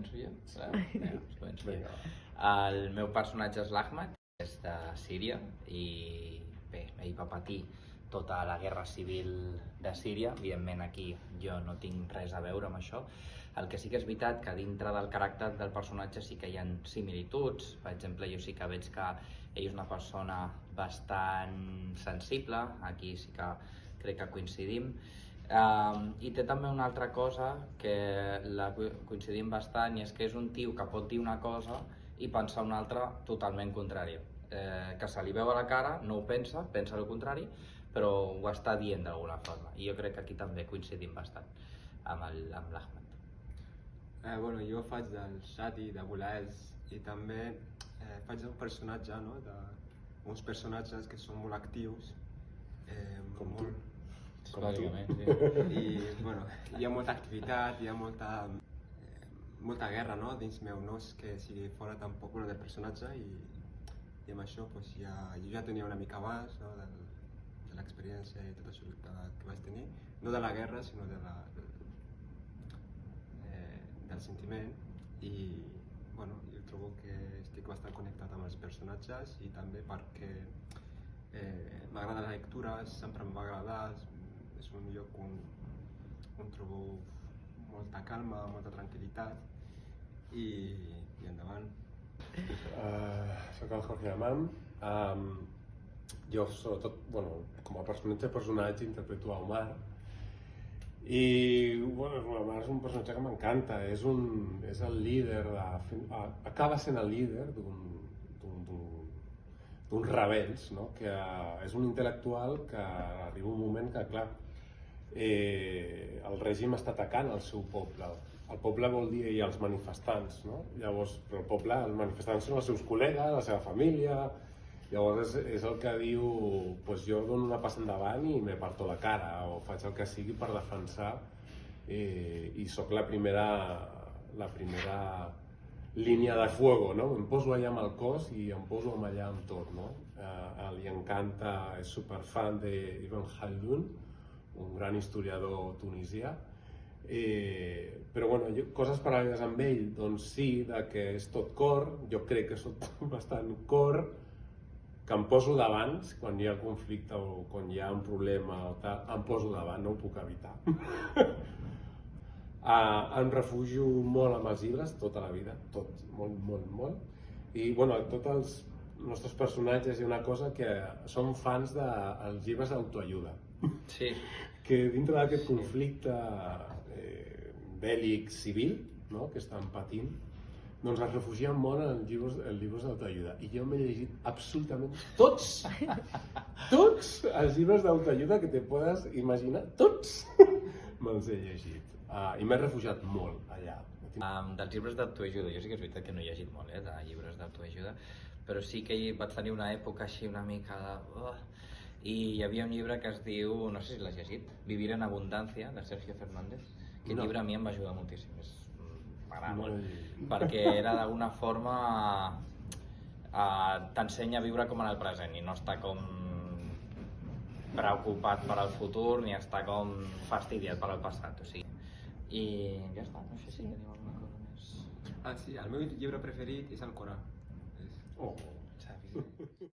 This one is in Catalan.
Començo jo? Començo jo. El meu personatge és l'Ahmad, és de Síria i bé, ell va patir tota la guerra civil de Síria. Evidentment aquí jo no tinc res a veure amb això. El que sí que és veritat que dintre del caràcter del personatge sí que hi ha similituds. Per exemple, jo sí que veig que ell és una persona bastant sensible, aquí sí que crec que coincidim. I té també una altra cosa que la coincidim bastant, i és que és un tio que pot dir una cosa i pensar una altra totalment contrària. Que se li veu a la cara, no ho pensa el contrari, però ho està dient d'alguna forma. I jo crec que aquí també coincidim bastant amb l'Ahmad. Bueno, jo faig del Shadi, de Bulaels, i també faig un personatge, no? Uns personatges que són molt actius. Com tu. Bàsicament, sí. I bueno, hi ha molta activitat, hi ha molta guerra, no? Dins meu, no és que sigui fora tampoc del personatge, i amb això pues, jo ja tenia una mica abans, no? de l'experiència i tot això que vaig tenir, no de la guerra sinó del sentiment, i bueno, jo trobo que estic bastant connectat amb els personatges, i també perquè m'agrada la lectura, sempre em va agradar, és un lloc on trobo molta calma, molta tranquil·litat, i endavant. Soc el Jorge Amam. Jo, sobretot, bueno, com a personatge interpreto a Omar. I bueno, Omar és un personatge que m'encanta, és el líder, acaba sent el líder d'uns rebels, no? Que és un intel·lectual que arriba un moment que, clar, el règim està atacant el seu poble. El poble vol dir els manifestants, no? Llavors, però el poble, els manifestants són els seus col·legues, la seva família. Llavors és el que diu, pues jo dono una passa endavant i me parto la cara, o faig el que sigui per defensar, i sóc la primera línia de fuego, no? Em poso allà amb el cos i em poso allà amb tot, no? Li encanta, és superfan d'Ibn Khaldun, un gran historiador tunisià. Però bueno, coses paral·leles amb ell, doncs sí, que és tot cor, jo crec que soc bastant cor, que em poso davant quan hi ha conflicte o quan hi ha un problema o tal, em poso davant, no ho puc evitar. Em refugio molt amb els llibres, tota la vida, tot, molt. I bueno, tots els nostres personatges hi ha una cosa que som fans dels llibres d'autoajuda. Sí. Que dintre d'aquest conflicte bèl·lic civil, no? Que estan patint, doncs es refugien molt en llibres d'autoajuda. I jo m'he llegit absolutament tots els llibres d'autoajuda que te podes imaginar, tots me'ls he llegit. I m'he refugiat molt allà. Dels llibres d'autoajuda, jo sí que és veritat que no he llegit molt, de llibres d'autoajuda, però sí que vaig tenir una època així una mica de... I hi havia un llibre que es diu, no sé si l'has llegit, Vivir en abundància, de Sergio Fernández. Aquest llibre a mi em va ajudar moltíssim, m'agrada molt, perquè era d'alguna forma t'ensenya a viure com en el present i no estar com preocupat per al futur ni estar com fastidiat per al passat, o sigui. I ja està, no sé si teniu alguna cosa més. Sí, el meu llibre preferit és el Corà. Oh, Xavi.